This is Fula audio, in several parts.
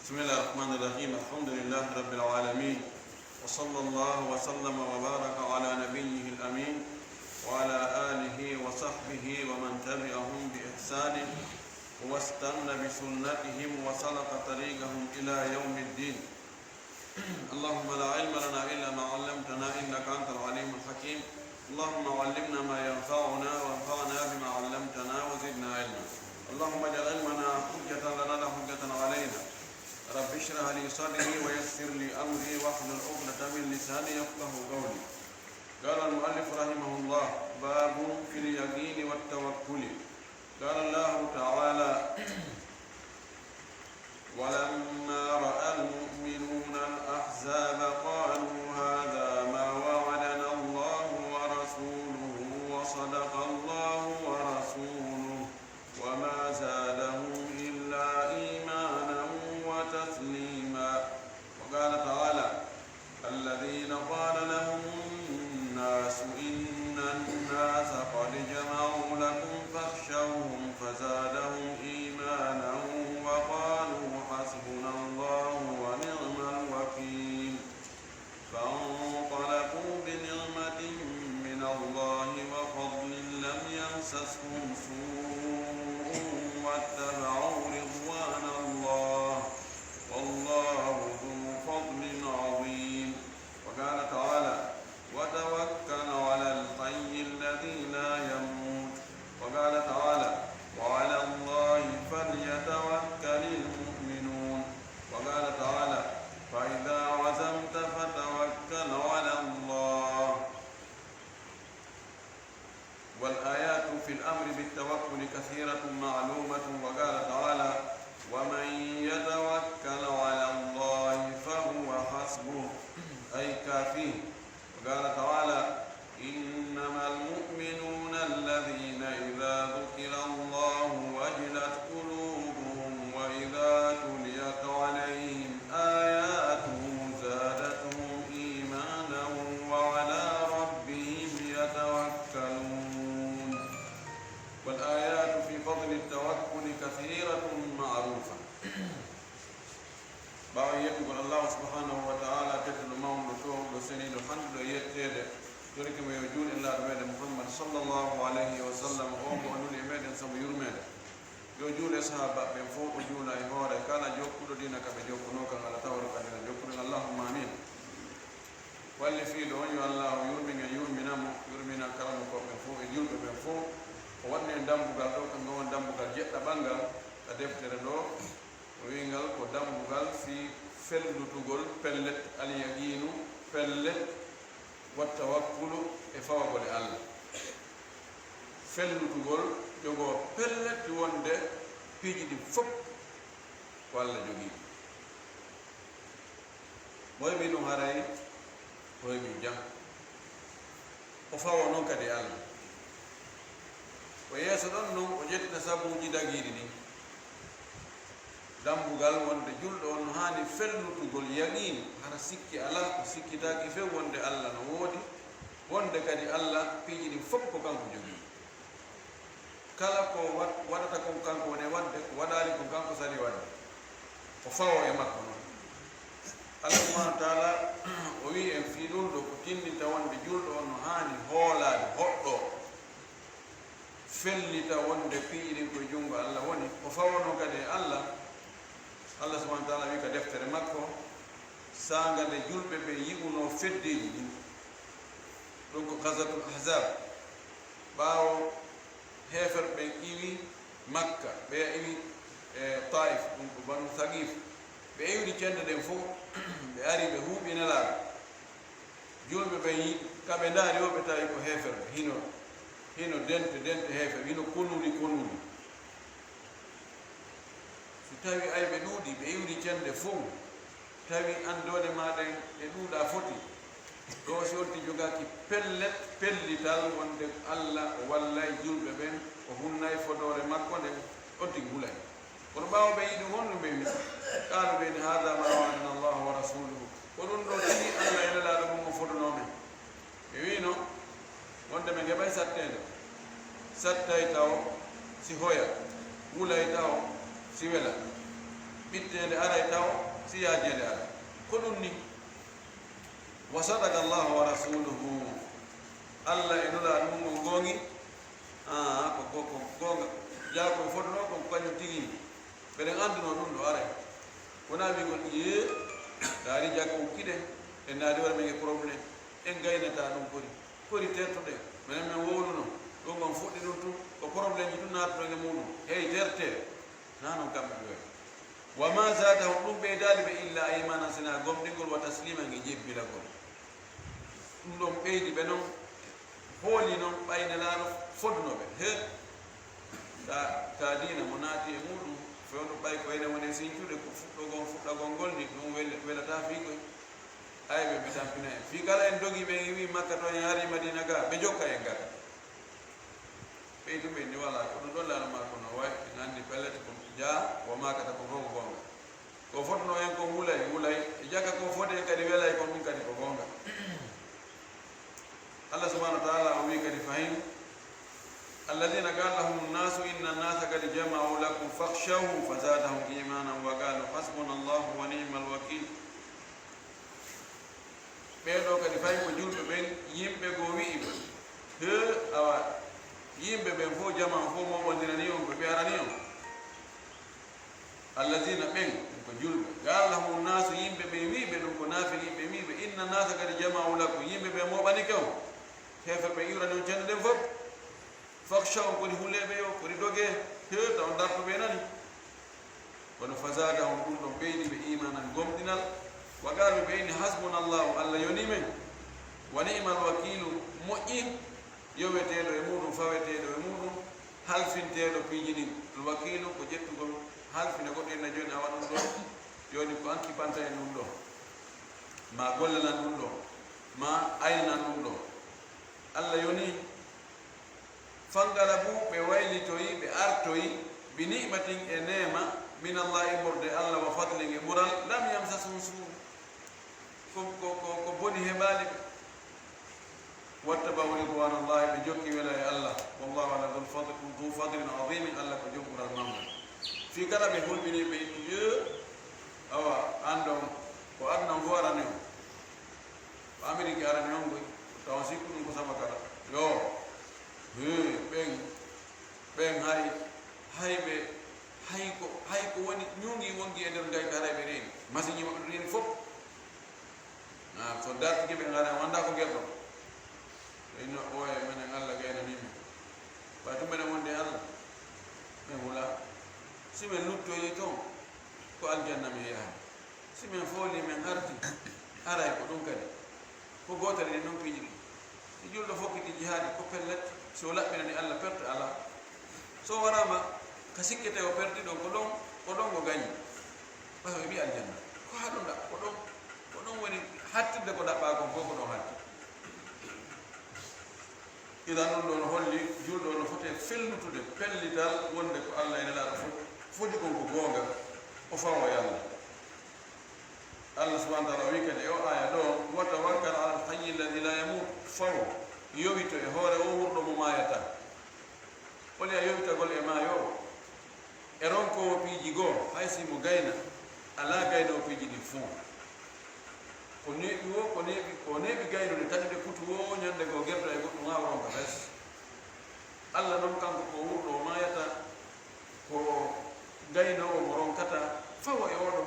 بسم الله الرحمن الرحيم. الحمد لله رب العالمين، وصلى الله وسلم وبارك على نبيه الأمين وعلى آله وصحبه ومن تبعهم بإحسان واستنى بسنتهم وسلك طريقهم إلى يوم الدين. اللهم لا علم لنا إلا ما علمتنا إنك أنت العليم الحكيم. اللهم علمنا ما ينفعنا وانفعنا بما علمتنا وزدنا علما. اللهم اجعل علمنا حجة لنا لا حجة علينا. رب اشرح لي صدري ويسر لي أمري واحلل عقدة من لساني يفقهوا قولي. قال المؤلف رحمه الله: باب في اليقين والتوكل. قال الله تعالى: ولما رأى المؤمنون الأحزاب قالوا هذا ما وعدنا الله ورسوله وصدق الله ورسوله وما زادهم إلا إيمانا وتسليما. وقال تعالى: الذين قال لهم الناس إن الناس قد جمعوا لكم فاخشوهم فزادهم إيمانا وقالوا حسبنا الله ونعم الوكيل. فانطلقوا بنعمة من الله وفضل لم يمسسهم سوء واتبعوا رضوان الله والله ذو فضل عظيم. وقال تعالى: وتوكل على الحي الذي لا يموت. وقال تعالى: وعلى الله فليتوكل المؤمنون. وقال تعالى: فإذا عزمت فتوكل على الله. والآيات في الأمر بالتوكل كثيرة معلومة. وقال تعالى: ومن يتوكل على الله فهو حسبه، أي كافيه. وقال تعالى: إنما المؤمنون الذين إذا ذكر الله وجلت قلوبهم وإذا تليت عليهم آياته زادتهم إيمانا وعلى ربهم يتوكلون. والآيات في فضل التوكل كثيرة معروفة. باوي يقول الله سبحانه وتعالى تتلو مون لتوم لسنين الحمد يتيد ترك ما يجول إلا ربنا محمد صلى الله عليه وسلم أم ونول إماد سم يرمد يجول أصحاب من فوق جولا إمارة كان جوكل دينك بجوكنوك على تورك دينا جوكل اللهم آمين. واللي في دون الله يرمنا كرمك من فوق يجول من فوق وأن دمبو قالوا كان دون دمبو قال جت بانغا تدفتر دو وينغال ko dambugal fi fellutugol pellet alyaqinu pellet wa tawakkulu e fawagole Allah. Fellutugol jogo pellet wonde piiji di fop ko Allah jogi. Boy bi no haray boy bi jam o fawo non kadi Allah o yeso don non o jetta sabuji dagiri ni dambugal wonde julɗo on hani fellutugol yaqin hara sikki ala ko sikkitaki fe wonde Allah no woodi wonde kadi Allah piiji ɗi fof ko kanko jogii. Kala ko waɗata kon kanko woni wadde ko waɗali ko kanko sali wadde o fawo e makko noon. Allah subhanahu wa taala o wi en fi ɗum ɗo ko tinnita wonde julɗo on no hani hoolade hoɗɗo fellita wonde piiji ɗin koye junngo Allah woni o fawono kadi Allah subhanahu wa ta'ala wi ka deftere makko sangande julɓe ɓe yiɓuno feddeji ɗin ɗum ko gazatul ahzab ɓaawo heeferɓe ɓe iwi makka ɓe iwi taif ɗum ko banu thaqif ɓe iwri cende ɗen fof ɓe ari ɓe huuɓinelaaɓe julɓe ɓe yi kaɓe ndaari o ɓe tawi ko heeferɓe hino dente heefer hino konuli so tawi ay ɓe ɗuuɗi ɓe iwri cende fof tawi andode maɗen e ɗuuɗa foti ɗo si olti jogaki pellital wonde Allah o wallay julɓe ɓen o hunnay fodore makko nden oddi gulay. kono ɓaawo ɓe yiɗi honno ɓe wi qaalu ɓeni hada ma wa'adana allahu wa rasuluhu ko ɗum ɗo tini Allah e nelaɗo mum o fodonomen. ɓe wino wonde ɓe heɓay sattay taw si hoya wulay taw si wela bittede aray taw siyajede ara ko ɗum ni wa sadaka llahu wa rasuluhu allah e nula ɗum o gongi ko gonga jaakoye fotono ko kañum tigi ɓeɗen anduno ɗum ɗo aray wona wigol ye daari jagga ukkiɗe e naade waɗa men e probléme en gaynata ɗum kori tertoɗe minen min wowluno ɗum gon fuɗɗi ɗum tun ko probléme ji ɗum naatoɗe muɗum hey terte na noon kamɓe ɗo wa ma zadahum ɗum ɓeydali ɓe illa imanan sina gomɗingol wa taslima nge jebbilagol ɗum ɗon ɓeydi ɓe noon hooli noon ɓayde laaɗo fodnoɓe he ta dina mo naati e muɗum fewno ɓay ko ene woni sincude ko fuɗɗagol ngol ni ɗum welata fiikoy ayɓe ɓe tampina en fi kala en dogi ɓe wi makka to en hari madina ga ɓe jokka en gata ɓeydu ɓe ni wala ko ɗum ɗon laanoma kono way en anndi pellete ko jaa o makata ko fof ko gonga ko fotno en ko wulay e jagga ko fode kadi welay kon ɗum kadi ko gonga allah subahanahu wa taala o wi kadi fahim alladina qala lahum nnasu inna nnasa kadi jamau lakum fakhshawhu fazadahum imanan wa qalu hasbuna allahu wa nima alwakil ɓeɗo kadi fayi ko julɓe ɓen yimɓe go wi'iɓe he awa yimɓe ɓen fof jaman fof moɓondirani on ɓe ɓearani on alladina ɓen ko julɓe qala lahum nnasu yimɓe ɓe wiɓe ɗum ko nafiliɓe wiɓe inna nnasa kadi jamau lakum yimɓe ɓe moɓanike on hefe ɓe iwrani on cende ɗen fof fakhshaw kodi huleɓe yo kodi doge he taw dartoɓe nani kono fasadahum ɗum ɗon ɓeydi ɓe imanan gomɗinal wa qalu ɓe inni hasbuna llahu allah yoni men wa ni'mal wakilu moƴƴi yoweteɗo e muɗum faweteɗo e muɗum halfinteɗo piijini wakilu ko ƴettugol halfine goɗɗo enna joni awa ɗum ɗo joni ko an kipanta e ɗum ɗo ma gollenan ɗum ɗo ma aynan ɗum ɗo allah yoni fangalabu ɓe waylitoyi ɓe artoyi bi ni'matin e nema min allah e ɓurde allah wa fadlin e ɓural lam yamsasum suu ko boni heɓali ɓe wattabau ridwanallahi ɓe jokki wela e allah wallahu ala du fadlin adimin allah ko jom ɓural mamgal fi kala ɓe hulɓini ɓe ye awa andon ko adnan fo arani on ko amérique arani on goy tawa sikku ɗum ko saba kala yo ɓen hay ko woni ñugi wongi e nder ngay garay ɓe reeni machine maɓe ɗo reeni fof so dartiki ɓe gara wanda ko guerɗon ino oye minen allah gaynanimi ɓay tum menen wonde allah min wula simin luttoyi toon ko aljanna mi yaha simin fooli min arti aray ko ɗum kadi ko gotere ni noon piiji ɗi si julɗo fokkiti jihaadi ko pellet so laɓɓinani allah perte ala so warama ka sikkete o perdi ɗon ko ɗon ko gañi ɓayo ɓe mbi aljanna ko ha ɗum ɗa ko ɗon woni hattidde ko ɗaɓɓa kon fof ko ɗon hatti idan ɗum ɗon holli julɗo no foti fellutude pellital wonde ko allah ene laɗa fof foti kon ko goonga o fawo e allah allah subahana taala o wi kadi e o aya ɗo wa tawakkal ala alhayyi alladi la yamut fawo yowito e hoore o wurɗo mo mayata holi a yowitagol e maayo e ronkowo piiji goo hay simo gayna ala gaynowo piiji ɗi fuu ko neeɓi o ko neeɓi gaynude tañude putu o ñande goo gerta e goɗɗum ha ronka hay allah noon kanko ko wurɗo o mayata ko gaynowo mo ronkata fawo e oɗon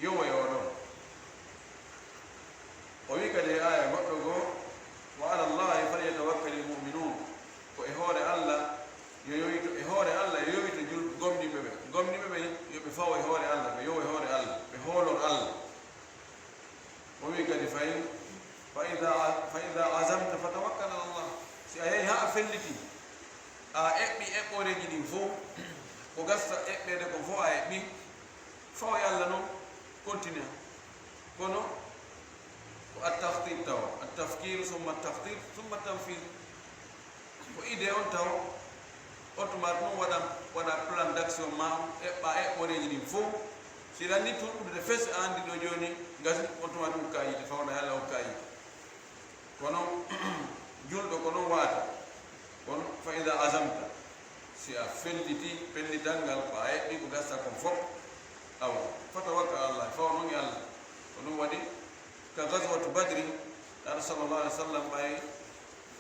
yowo e oɗon o wi kadi e aya goɗɗo goo wa ala llahi falyatawakkali lmuminun ko e hoore allah yo yowito e hoore allah yo yowito gomniɓe ɓe yoɓe fawo e hoore allah ɓe yowo e hoore allah ɓe hoolor allah o wi kadi fayin fa ida azamta fatawakkal ala llah si a yehi ha a felliti a eɓɓi eɓɓoreji ɗin fof ko gasta eɓɓede ko fof a eɓɓi fawo e allah noon continue kono ko attahtir tawa attafkir summa attahtir summa tanfir ko idée on taw automate noon waɗa plan d' action ma eɓɓa eɓɓoreji ɗin fof si ranni turɗude fes a andi ɗo joni gasi automate ukka yite fawna e allah ukka yite kono julɗo ko noon waata kono fa ida azamta si a felliti pellital ngal ko a eɓɓi ko gasta kon fof aw fatawakkal ala Allah fa non yalla onu wadi ka ghazwat badr sallallahu alaihi wasallam bay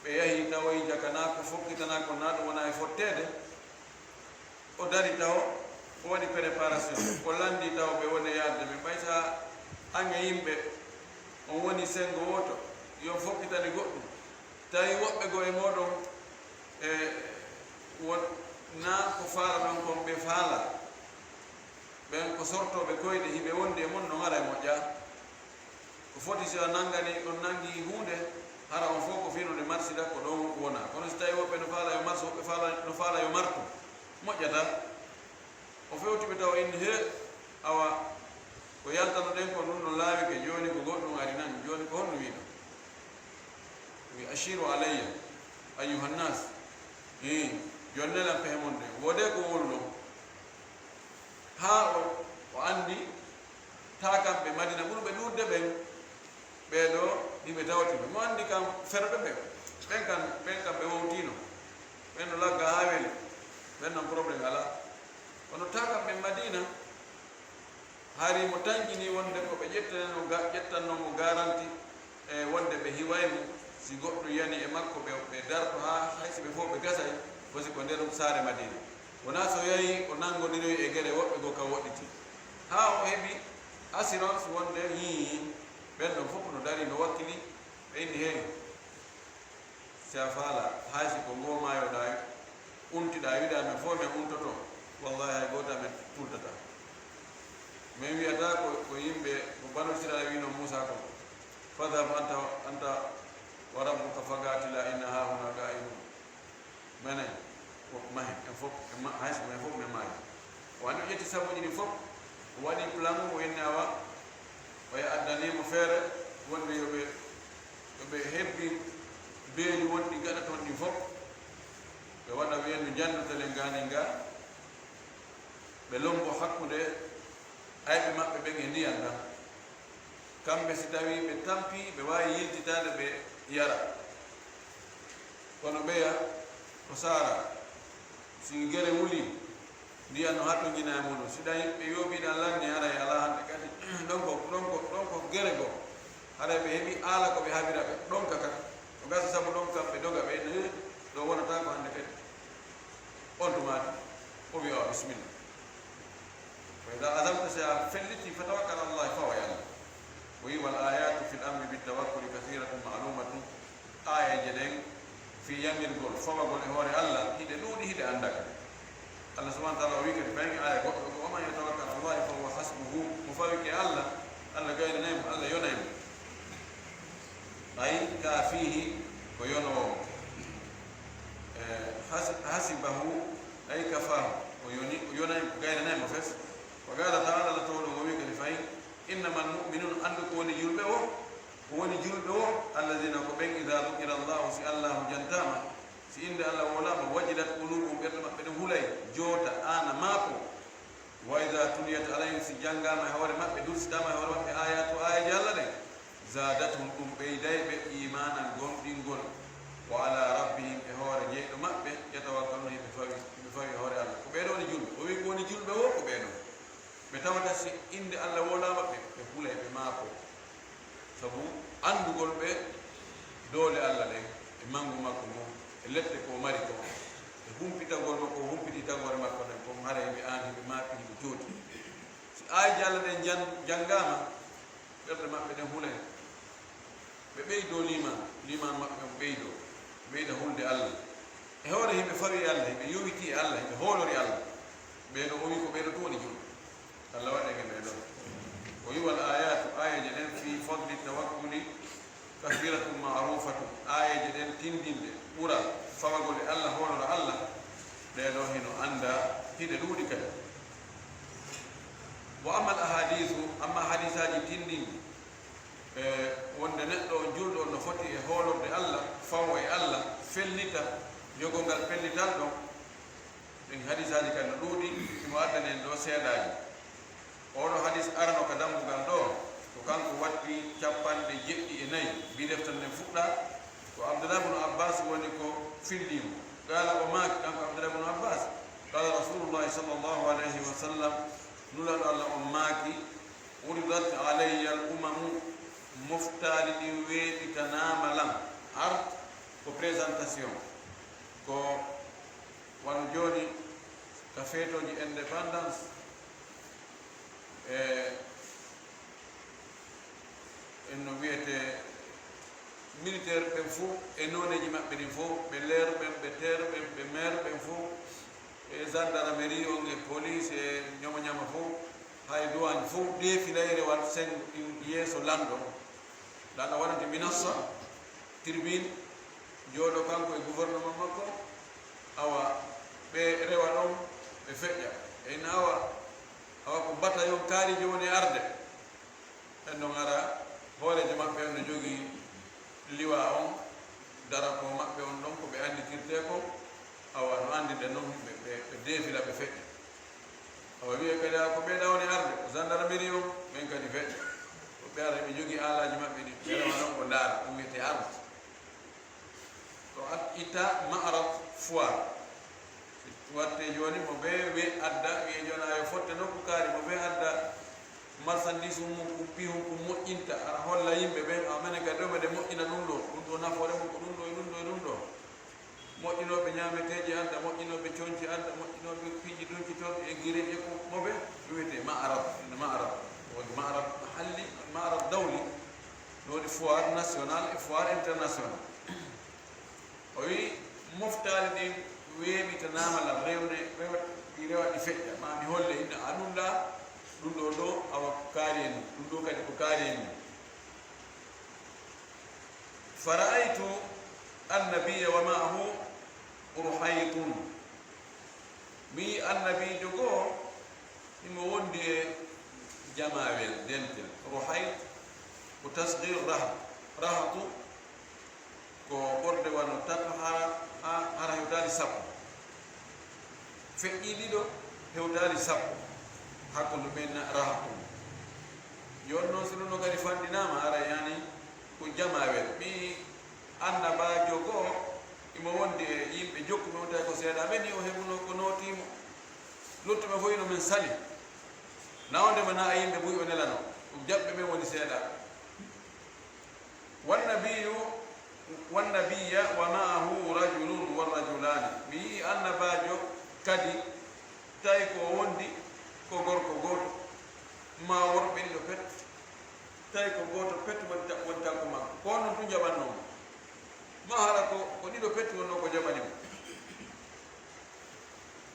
be yahi tawi jakana ko fokkitana ko nado wona e fottede o dari taw o wadi préparation o landi taw be wona yadde be bayta anga yimbe on woni sengo woto yo fokkitani goɗɗum tawi woɓɓe go e moɗon e won na ko faala ɗon kon ɓe faala ɓen ko sortoɓe koyɗe hiɓe wondi e mon no gara e moƴƴa ko foti si a nangani ɗon nangi hunde hara on fof ko finude marsida ko ɗon wona kono so tawi woɓɓe no faala yo marso woɓɓe no faala yo martu moƴƴata o fewtiɓe taw inni he awa ko yaltano ɗen ko ɗum no laawike joni ko goɗɗum ari nan joni ko honno wiɗo wi ashiru alayya ayuhannas jonnelan pehe mon de wode ko wolu ɗon ha o andi ta kamɓe madina ɓurɓe ɗurde ɓen ɓeɗo ɗiɓe tawtiɓe mo andi kam ferɓe ɓe ɓen kam ɓe wowtino ɓen no lagga ha weli ɓen non probléme ala kono ta kamɓe madina hari mo tankini wonde ko ɓe ƴettannomo garanti e wonde ɓe hiwaymo si goɗɗo yani e makko ɓe darto ha haysi ɓe fof ɓe gasay fosi ko nder saare madina wona so yahi o nangodiri e gueɗe woɓɓe go kam woɗɗiti ha o heeɓi assurance wonde ɓen ɗon fof no dari no wakkili ɓe indi hen si a faala haysi ko ngomayoɗa untiɗa wiɗa men fof men untoto wallahi hay goto men tultata min wiyata ko yimɓe ko banu israil wino moussa ko fadhab anta wa rabbuka fagatila inna hahuna ga'ilun menen ko mahe en fof hayso men fof men maayi o andi o ƴetti sabuji ɗi fof o waɗi plan o inni awa o addanimo feere wonde yoɓe hebbi beeli wonɗi gaɗa toon ɗi fof ɓe waɗa wiyenno janndatelen gani nga ɓe lombo hakkude ayɓe maɓɓe ɓen e ndiyan ɗan kamɓe si tawi ɓe tampi ɓe wawi yiltitade ɓe yara kono ɓeya ko sara si guere wuli ndiyan no hattogina e muɗum si ɗayi ɓe yooɓiɗan lanni haray ala hande kadi ɗon ko guere goo haray ɓe heeɓi aala koɓe haɓira ɓe ɗonka kadi o gasa saabu ɗon kam ɓe doga ɓe ɗo wonata ko hande kadi on tumati o wi o bisimilla وإذا أذمت شيئا فلتي فتوكل على الله فهو يعلم والآيات في الأمر بالتوكل كثيرة معلومة آية جدين في يمين قول فما قول هوري الله هيدا نودي هيدا عندك الله سبحانه وتعالى ويكر فاني آية وما يتوكل على الله فهو حسبه مفاوك الله الله قايل نايم الله ينايم أي كافيه وينو حسبه أي كفاه وينايم قايل نايم فس وقال تعالى لتولوا وميك لفاين إنما المؤمنون أنك وني جلبه الذين كبين إذا ذكر الله سي الله جنتاما سي إن الله ولا وجلت قلوبهم بدهولي جوتا أنا ماكو وإذا تليت عليهم سي جنغا ما هو ما بدون سدما هو ما آيات آية جلده زادتهم بيداي بإيمانا غندين وعلى ربهم هو رجيت ما يتوكلون بفاي هو الله كبيرون جلب ويكون جلبه وكبيرون ɓe tawata si inde allah wolama ɓe hula ɓe maako sabu andugol ɓe doole allah ɗen e mangu makko mo e leɗɗe ko mari ko e humpitagol makko humpiti tagore makko ɗen ko hara ɓe andi ɓe maapi ɓe jooti si aaji allah ɗen janngama ɓerɗe maɓɓe ɗen hulay ɓe ɓeydo liman maɓɓe ɓe ɓeyda hulde allah e hoore himɓe fawi allah himɓe yowiti e allah himɓe hoolori allah ɓeɗo o wi ko ɓeyɗo to woni julɓe الله وعدك بينهم ويوى الآيات آية جدًا في فضل التوكل كثيرة معروفة آية جدًا تندين ورا فوقول الله هو الله لا نهين عند هيدا دودك وأما الأحاديث أما حديثات تندين wonde neɗɗo o julɗo no foti e hoolorde Allah fawo e Allah fellita jogongal pellital ɗon ɗin hadisaji kan no ɗuuɗi imo addani en ɗo seeɗaji oɗo hadis arano ka dambugal ɗo ko kanko watti 74 bi deftan nden fuɗɗa ko Abdullah ibn Abbas woni ko fillimo qala o maaki kanko Abdullah ibn Abbas qala rasulullahi sallallahu alayhi wa sallam nulal Allah on maaki uridat alayya al umamu moftali ɗi weeɓitanama lam art ko présentation ko wano joni ka feetoji indépendance en no wiyete militaire ɓen fof e noneji maɓɓe ɗin fof ɓe leeruɓen ɓe teeruɓen ɓe maire fof e gendarmerie on e police e ñoma ñama fof hay douane fof défilayre wat sen yeeso lamɗo lanɗo waɗante minassa tribune jooɗo kanko e gouvernement makko awa ɓe rewa ɗon ɓe feƴƴa eyna awa ko bataillon kaari joni arde en ɗon ara hoorejo maɓɓe on no jogii liwa on darako maɓɓe on ɗon ko ɓe anditirte ko awa no andide noon ɓe défila ɓe feƴƴa awa wiye kadi ko ɓeeɗa woni arde gendarmerie on ɓen kadi feƴƴa ko ɓe ara ɓe jogii alaji maɓɓe ɗi ɓe rewa ɗon ko ndaara ɗum wiyete arde to itta ma'arat foire watte joni mo ɓe we adda wiye joni ayo fotte nokku kaari mo ɓe adda marchandise mum ko pihum ko moƴƴinta ara holla yimɓe ɓen amene kadi ɗo meɗe moƴƴina ɗum ɗo nafoore mum ko ɗum ɗo e ɗum ɗo e ɗum ɗo moƴƴinoɓe ñameteji anda moƴƴinoɓe coñci anda moƴƴinoɓe piiji ɗunci toon e guireji e ko moɓe wiyete ma'arab ene ma'arab woni ma'arab halli ma'arab dawli no waɗi foire national e foire international o wi moftali ɗin weeɓitanama la rewne ɗi rewa ɗi feƴƴa ma mi holle inde aɗumɗa ɗum ɗo ɗo awa ko kaari en ɗum ɗo kadi ko kaari en fara'aytu annabiya wa ma'ahu urhaytun mi annabijo goo imo wondi e jamawel dentel ruhayt ko tasgir rahatu ko ɓorde wano tato hara hewtali sappo feƴƴi ɗiɗo hewtali sappo hakkunde ɓen rahatu joni noon so ɗum no kadi fanɗinama ara yani ko jamawel mi annabajo goo imo wondi e yimɓe jokkuɓe on tawi ko seeɗa ɓeni o heɓuno ko notimo luttuɓe fof ino men sali nawdema na a yimɓe buy o nelano ɗum jaɓɓe ɓen woni seeɗaɓe wannabiya wa ma'ahu rajulun wa rajulani mi yii annabajo kadi tawi ko wondi ko gorko goto ma worɓe ɗiɗo pet tawi ko goto pet woni tanko makko ko noon tu jaɓannoma ma haɗa ko ɗiɗo pet wonno ko jaɓanimo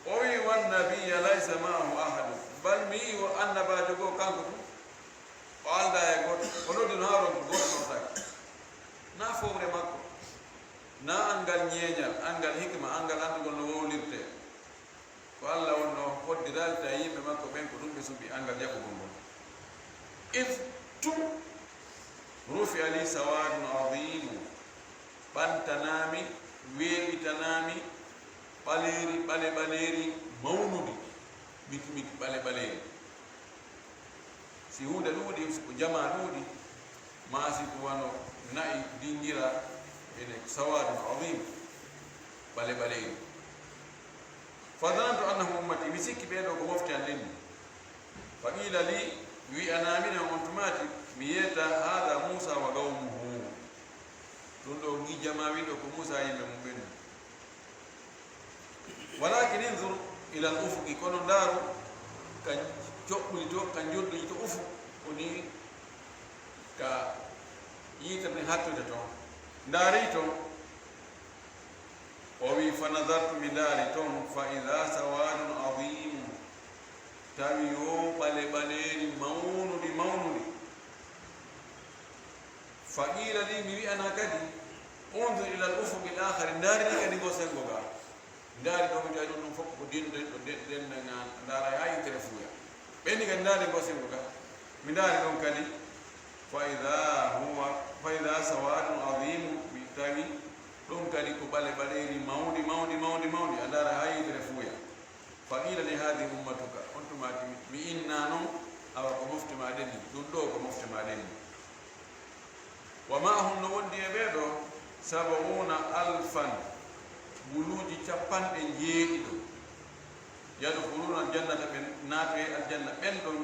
o wi wannabiya laysa ma'ahu ahadu bal mi yii o annabajo goo kanko tu o alda e goto o noddi no haaron ko goto notaki na fowre makko na angal ñeeñal angal hikma angal andugol no wowlirte ko Allah wonno hoddiralta yimɓe makko ɓen ko ɗum ɓe suuɓi angal jaɓugol ngol if tum rufi ali sawadun adimu ɓantanami weeɓitanami ɓaleri mawnudi miki ɓaleri si hunde ɗuuɗi ko jama ɗuuɗi ma si ko wano na'i dingira ene sawadun adim ɓaleri fadantu annahu ummati mi sikki ɓeeɗo ko mofti an lenni fa qila li wi'anamina on tumati mi yiyata hada musa wa qawmuhu ɗum ɗo gijama wiɗo ko musa yimɓe mum ɓenni walakin inzur ila al ufuqi kono ndaaru ka joɓɓuli to ka jodduji to ufuk woni ka yiitate hattude toon ndaari toon o wi fa nadartu mi ndaari toon fa ida sawadun adimu tawi yo ɓaleri mawnudi fa qila li mi wi'ana kadi undur ila al ufuqi l akhari ndaari ni kadi go sengo ga ndaari ɗo mi tawi ɗum fof ko dinde ɗo dendaga ndaara ha yitere fuuya ɓenni kadi ndaari go sengo ga mi ndaari ɗon kadi fa ida sawadun adimu mi tawi ɗum kadi ko ɓaleri mawdi a ndaara ha yitere fuuya fa qila li hadi ummatuka on tumati mi inna noon awa ko mofte maɗen ni ɗum ɗo ko mofte maɗen ni wa ma'ahum no wondi e ɓeeɗo 70 alfan guluji 90 ɗo yadkhuluna aljannata ɓe naatoye aljanna ɓen ɗon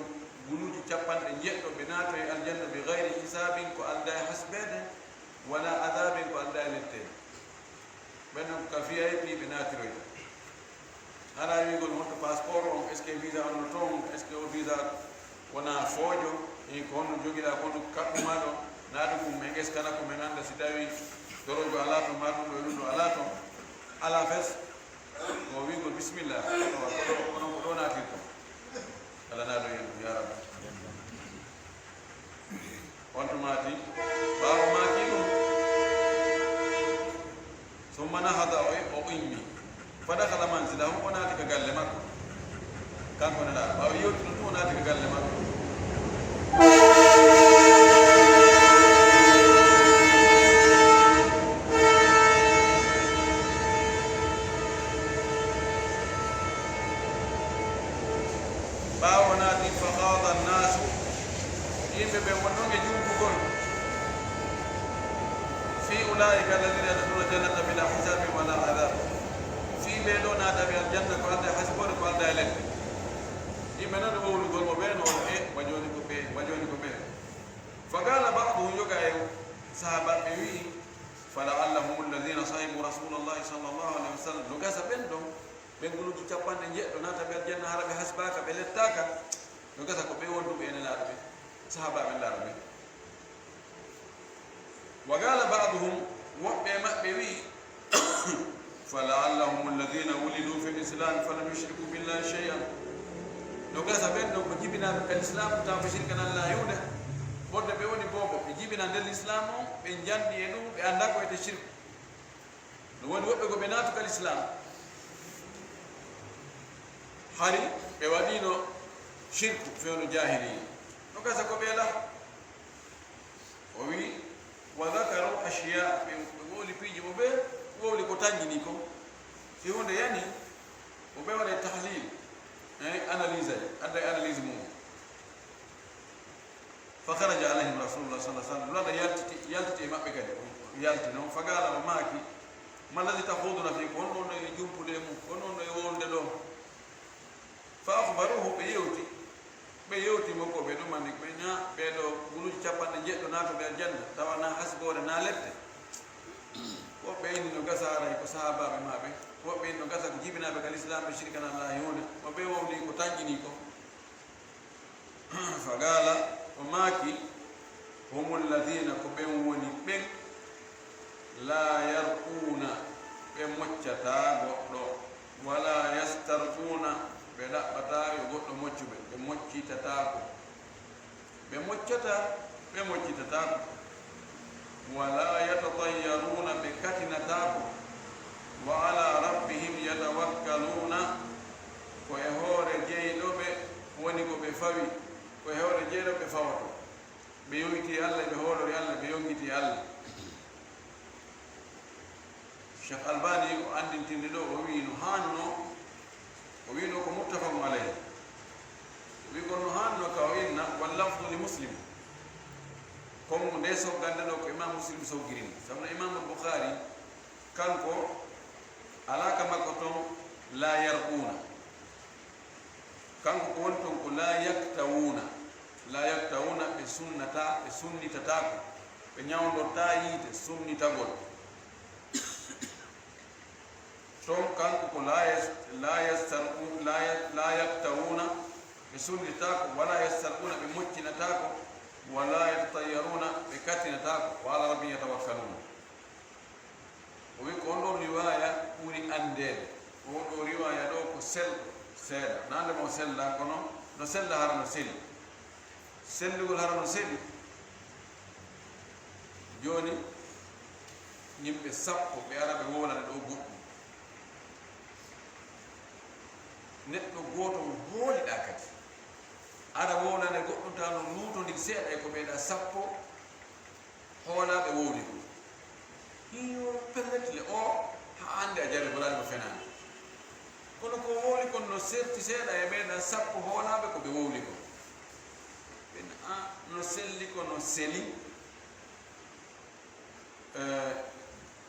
guluji capanɗe jeɗɗo ɓe naatoye aljanna bi gayri hisabin ko alda e hasbede wala adabin ko alda e lettede ɓen ɗon ka vip ɓe naatiroyta hara wigol honto passeport on est ce que visa onno toon est ce que o visa wona foojo e ko honno joguiɗa kono kaɓɓuma ɗo naatu kum e eskana ko men anda si tawi dorojo ala to maɗum ɗo e ɗum ɗo ala toon ala fes o wigol bisimillah kono ko ɗo naatirto ala naɗo yen ya rabbi on to maati ɓaawo maaki ɗum summa nahada o immi fadakala mansilahu o naati ka galle makko kanko neɗa ɓaawo yewti ɗum ɗum o naati ka galle makko ɓaawo naati fa hada nnasu yimɓe ɓe wonnoɓe jumbugol fi ulaika alladina yadkhuluna jannata bila hisabi wala adab fi ɓe ɗo naataɓe aljanna ko alda e hasibore ko alda e leɗɗe yimɓe noon ɗo ɓowlugol mo ɓe no e wajoni ko ɓe wajoni ko ɓe fa qala baduhum yoga e sahabaɓe wi falaallahum alladina sahibu rasulallahi sallllahu alayhi wa sallam no gasa ɓen ɗon ɓe guluji capanɗe jeɗɗo naataɓe aljanna hara ɓe hasbaka ɓe lettaka no gasa ko ɓe wonduɓe ene laaɗo ɓe sahabaɓe laaɗo ɓe wa qala baduhum woɓɓe maɓɓe wi falaallahum alladina wulidu fi lislam falam yushriku billahi cheyan no gasa ɓen ɗon ko jibinaɓe kal islam taw ɓe shirka nan layude ɓodde ɓe woni bobo ɓe jibina nder l'islam o ɓe jandi e ɗum ɓe anda ko wiyete shirku no woni woɓɓe ko ɓe naatu kal islam hari ɓe waɗino shirku fewno jahiliya no gasa ko ɓe la o wi wa dakaru ashiya ɓe wowli piiji mo ɓe wowli ko tañjini ko si hunde yani o ɓe waɗe tahlil analyse aji adda e analyse mum fa haraja alayhim rasulullah sa sallam lada yaltiti e maɓɓe kadi yalti noon fa gala o maaki ma lladi tahuduna fi ko honɗon ɗo e jumpude mum honɗon ɗo e wolde ɗo fa akhbaruhu ɓe yewtimo ko ɓe ɗumani ɓe ña ɓeɗo guluji capanɗe jeɗɗo naatoɓe aljanna tawa na hasbore na lette woɓɓe inni no gasa aray ko sahabaɓe maɓe woɓɓe inni no gasa ko jibinaɓe kal islam ɓe shirkana allah hunde mo ɓe wowli ko tañƴini ko fa gala o maaki hum alladina ko ɓen woni ɓen la yarquna ɓe moccata goɗɗo wala yastarquna ɓe ɗaɓɓata yo goɗɗo moccuɓe ɓe moccitatako ɓe moccata ɓe moccitatako wala yatatayyaruna ɓe katinatako wa ala rabbihim yatawakkaluna ko e hoore jeyɗoɓe woni ko ɓe fawi ko e hoore jeyɗo ɓe fawato ɓe yoyti allah ɓe hoolori allah ɓe yongiti allah cheikh albani o andintirde ɗo o wi no hanno o wino ko muttafaqun alayhi wi gonno hanno ka o inna wallafdu li muslim comme nde soggande ɗo ko imam muslim soggirini sabuno imamul boukhari kanko alaka makko toon la yarquna kanko ko woni toon ko la yaktawuna ɓe sunnata ɓe sunnitatako ɓe ñawdorta yiite sunnitagol toon kanko ko la yaktawuna ɓe sunnitako wala yastarquna ɓe moccinatako wala yatatayyaruna ɓe kattinatako wa ala rabbi yatawakkaluna o wi ko on ɗo riwaya ɓuri andede on ɗo riwaya ɗo ko selɗo seeɗa nandema o sella kono no sella hara no seli sellugol hara no seli joni yimɓe sappo ɓe ara ɓe wolane ɗo goɗɗum neɗɗo goto hooliɗa kadi aɗa wowlane goɗɗum ta no luutodir seeɗa e ko ɓeyɗa sappo hoolaɓe wowli ɗum hiyo pelletle o ha hande a jari bolaɗe mo fenani kono ko wowli kon no serti seeɗa e ɓeyɗa sappo hoolaɓe ko ɓe wowli ko ɓen a no selli ko no seli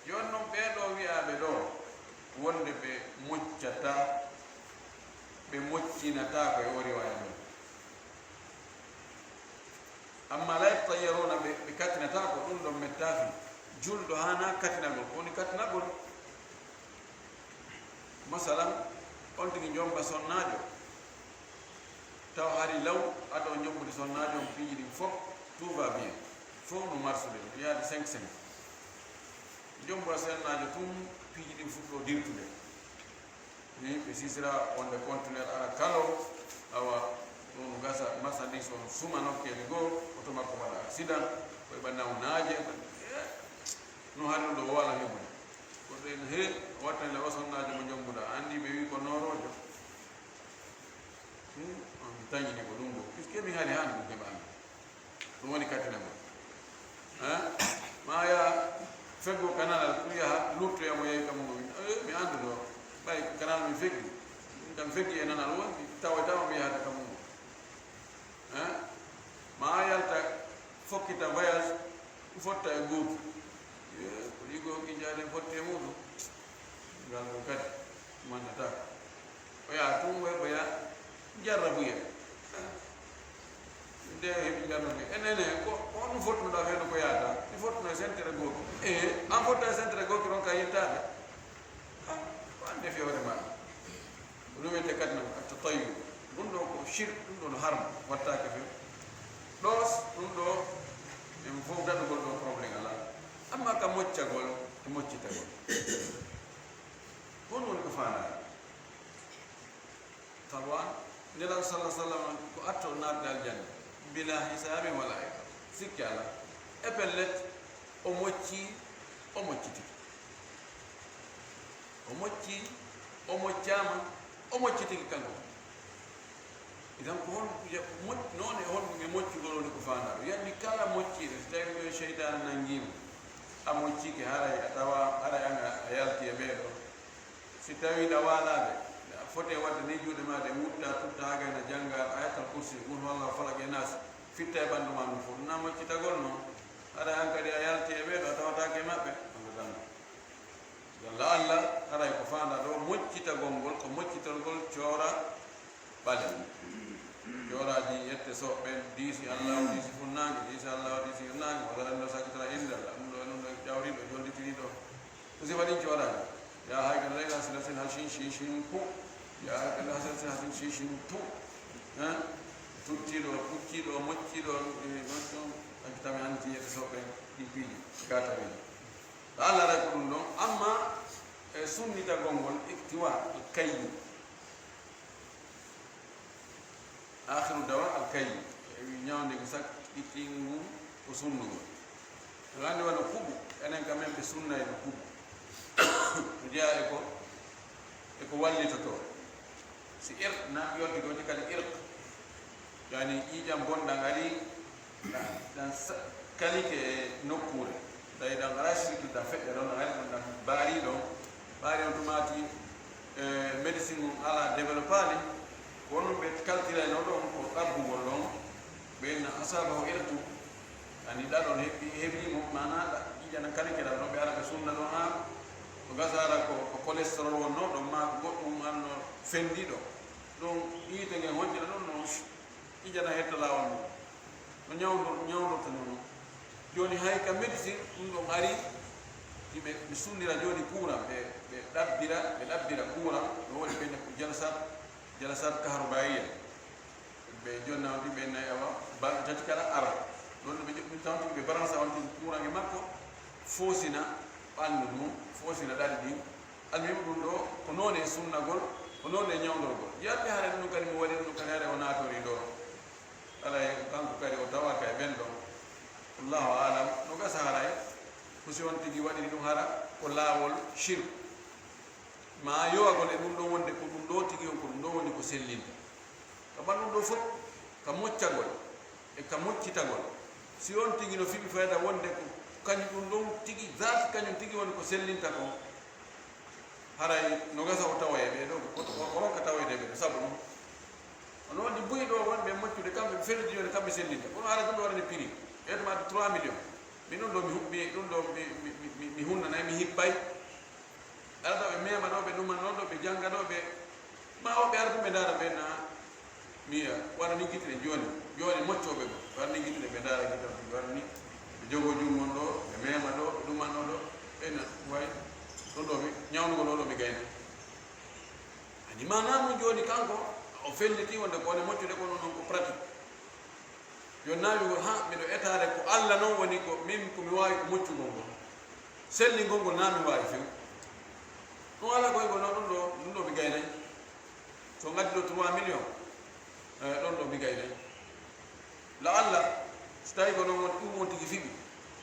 jonnon ɓeɗo wiyaɓe ɗo wonde ɓe moccata ɓe moccinata ko e o riwaya ɗum amma la yatayyaruna ɓe katinata ko ɗum ɗon mettafi julɗo hana katinagol ko woni katinagol masalan on tigi jomba sonnajo taw hari law aɗo jombude sonnajo on piiji ɗin fof tout va bien fof no marsude ɗo yaade 5 jombura sonnajo tum piiji ɗin fuɗɗo dirtude ni ɓe sisira wonde conteneur ara kalo awa ɗum gasa marchandise on suma nokkede goo oto makko waɗa accident koye ɓannamu naaje no hari ɗo wala heɓude koɗen he wattane o sonnajo mo jombuɗa andi ɓe wi ko norojo on tañini ko ɗum ɗo puisque mi haali hani ɗum heɓa andi ɗum woni katinamo maya feggo canal pour yaha luttoyamo yeey kam mi andu ɗo ɓay canal mi feggi kam feggi e nanal won tawa mi yahata kam mum ma yalta fokkita voyage fotta e gootu ko ɗigo ki jaaden fotte muɗum ngal ɗo kadi mandata o yaha tum ɓoya jarrabuye nde heɓi jarrabuye enene ko on fottunoɗa feno ko yahata ɗi fottuno e sentere gooki an fotta e sentere gooki ɗon ka yettade ko ande fewre maɗa ko ɗum wiyete kadi nam atta tayu ɗum ɗo ko shirk ɗum ɗo no harma wattake few ɗos ɗum ɗo en fof daɗugol ɗo probléme ala amma ka moccagol e moccitagol hon woni ko faanare tawan nelaw sallah sallam ko atto naatde aljanna bila hisabe wala iqab sikki ala e pellet o mocci o mocciti o mocci o moccama o moccitiki kanko idan ko hon noon e honɗuge moccugol woni ko faanaro yanni kala mocciɗo so tawi ɗo cheytane nangima a moccike haray a tawa haray anga a yalti e ɓeeɗo si tawiɗa waalaɓe a foti e wadde ni juuɗe ma de mutta tutta hagayna jangga ayatal kursi gun walla falak e nas fitta e ɓanndu ma ɗum fof ɗum na moccitagol noon haray an kadi a yalti e ɓeeɗo a tawatake maɓɓe angadanda la allah haray ko faanda ɗo moccitagol ngol ko moccitagol coora ɓale joraji yette soɓɓen diisi allahu diisi funnange diisi allahu diisi funnange walla ɗen ɗo sakitara indalla ɗum ɗo ɗum ɗo jawriɗo jollitiriɗo ko si waɗin coraji ya hayka layla silasin hasin shishin pu ya hayka hasin hasin shishin pu tucciɗo pucciɗo mocciɗo ɗon sakitami anti yette soɓɓen ɗi piiji gataɓeji allah ray ko ɗum ɗon amma e sunnitagol ngol iktiwa kayyi akhiru dawa alkayyi ñawde ko sak itti mum ko sunnugol to andi wano kuɓu enen kam men ɓe sunnay no kuɓu to jeeya eko wallitoto si irq na yoddi goti kadi irq yani ƴiiƴam bonɗam ari ɗan kalike e nokkure tawi ɗan ara sirtuda feƴƴe ɗon ari ɗon ɗan baari on tumati médecine mum ala développali kono ɓe kaltirayno ɗon ko ɗabbugol ɗon ɓeyna asabahu irtu ani ɗaɗon heɓimo mana ƴiƴana kalikeɗa ɗon ɓe ara ɓe sunna ɗon ha to gasa ara ko cholestérol wonno ɗon ma goɗɗum anno fendiɗo ɗum yiite nge hoƴƴina ɗon no ƴiƴana hetta lawol mum no ñawdorta noon joni hay ka médecine ɗum ɗon ari yimɓe ɓe sunnira joni courant ɓe ɗabbira courant no waɗi ɓe ko jalasat kaharubaiya ɓe jonna on ɗiɓe nayi awa balɗe tati kala ara ɗon ɓe ƴoɓɓin tawti ɓe balance on tin courant e makko foosina ɓanndu ɗum foosina ɗaɗi ɗin almima ɗum ɗo ko noon e sunnagol ko noon e ñawdorgol yalɓe haare ɗum kadi mo waɗi ɗum kadi haare o naatori ɗo alay kanko kadi o tawaka e ɓen ɗon allahu alam no gasa haray ko si on tigi waɗiri ɗum hara ko laawol shirk ma yowagol e ɗum ɗo wonde ko ɗum ɗo tigi on ko ɗum ɗo woni ko sellinta ka ɓanɗum ɗo fof ka moccagol e ka moccitagol si on tigi no fiɓi fayda wonde ko kañum ɗum ɗon tigi zati kañum tigi woni ko sellinta kon haray no gasa o tawaye ɓe ɗo o rokka tawoyde ɓe ɗo saabu ɗum ono waɗi buyi ɗo wonɓe moccude kamɓe ferdi joni kamɓe sellinta kono haara ɗum ɗo waɗani prix eɗumade 3 millions min ɗum ɗo mi huɓɓi ɗum ɗo mi hunnanayi mi hippay ala ɗo ɓe mema ɗo ɓe ɗumano ɗo ɓe jangga ɗo ɓe ma o be ardu be dara be na miya wala ni kitne joni mocco be wala ni kitne be dara kitam wala ni jogo jumon do be mema do dum manno do ena way do mi nyawnu go do mi gayna ani manamo joni kanko o felliti wonde ko ne moccude ko non ko pratique yo nawi go ha mi do etare ko alla non woni ko min ko mi wawi ko moccu gongo selli gongo nami wawi fi no ala ko go non do mi gayna so ngadi do 3 million don do mi gayna la alla stay go non mo tigi fi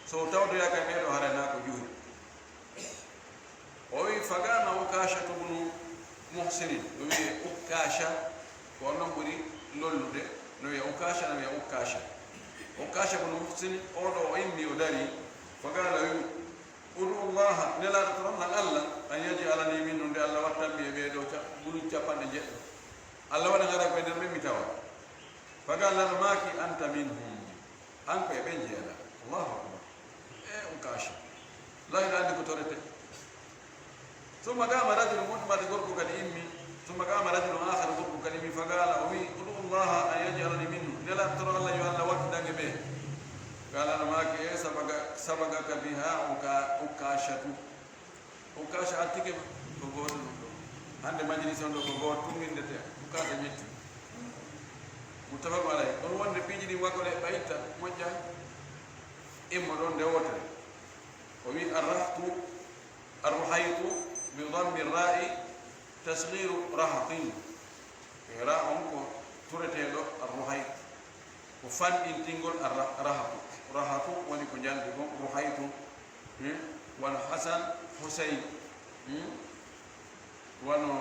so tawdo yakay be do harana ko juuri o wi fagama ukasha tubunu muhsinin do wi ukasha ko non buri lollude no wi ukasha no wi ukasha bunu muhsin o do immi o dari fagala wi udu allah nela taram na allah an yaj'alani min de allah wattabi be do ta bulu capande je allah wada ngara ko der mi tawa fagala maki anta minhum an ko e benjela allah akbar ukasha la ilaha illa torete ثم قام رجل مدمر غرق كلمي ثم قام رجل اخر غرق كلمي فقال وي ادعو الله ان يجعلني منه لا ترى الله يلا وقت دغبه قال انا معك سبقك بها ukasha atike ko goto hande majlis on do ko goto tumindete ukasha metti mutafaq alay on wonde piiji di wakole bayta mojja immo don de wotere o wi arruhaytu بضم الراء تصغير رهط راء انكو ترتيدو الرهيط وفن انتنقل رهط وني كنجان بكم رهيط والحسن حسين ونو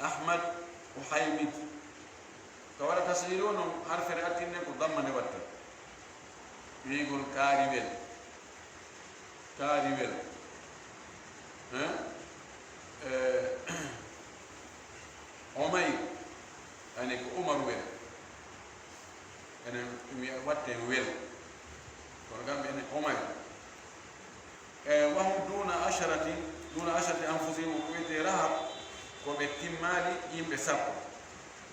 احمد وحيمد كوالا تصغيرون حرف رأتين نكو ضم نوات يقول كاريبل عمير يعني عمر ويل انا واتن ويل ورغم ان عمير وهم دون عشرة انفسهم ويترهب وبالتمال يمسك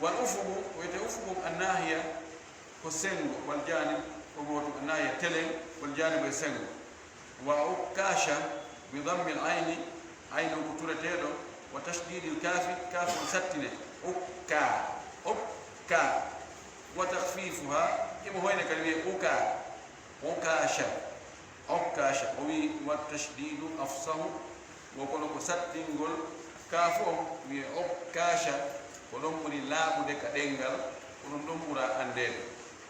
والافق ويتافق الناهيه والسنغ والجانب وموت الناهيه تلين والجانب السنغ وعكاشة بضم العين عين كتورتيدو وتشديد الكاف كاف ستنه أكا وتخفيفها كما هو هنا كلمة أكاشة والتشديد أفصه وكلك ستنقل كافو بأكاشة ولمبني لا بدك دنجل ولمبرا أندل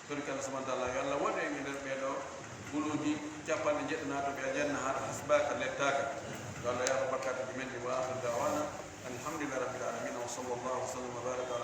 تلك سبحان الله يلا وده من البيدو بلوجي جابان جتنا تبي أجنّا هذا حسبك لتاك قال يا رب بركات بمن وآخر دعوانا الحمد لله رب العالمين وصلى الله وسلم وبارك على